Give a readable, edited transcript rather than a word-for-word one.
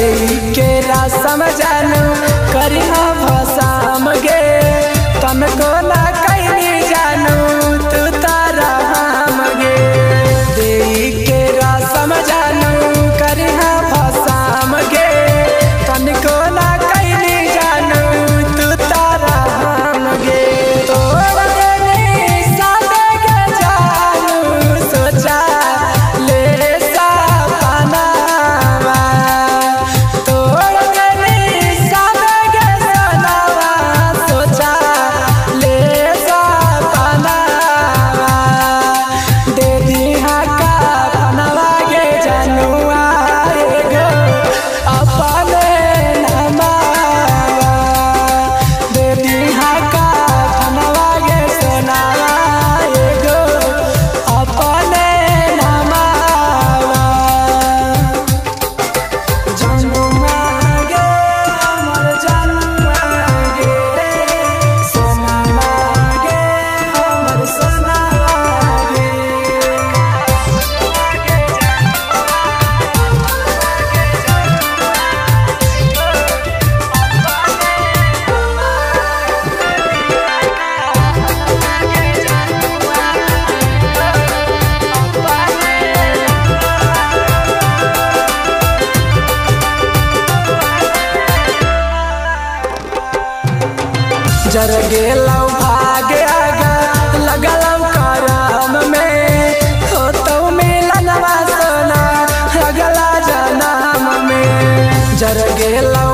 के रसम जानू करिहा भसाम गे तनको ना कैनी जानू तू तारा हम गे देई के रसम जानू करिहा भसाम गे तनको ना कैनी जानू तू तारा हम गे तोड़ देनी सादे के जानू सोचा ले जर गेलौ भागे आगा लगलौ करम में हो तो मिलनवा सोना अगला जन्म में जर गेलौ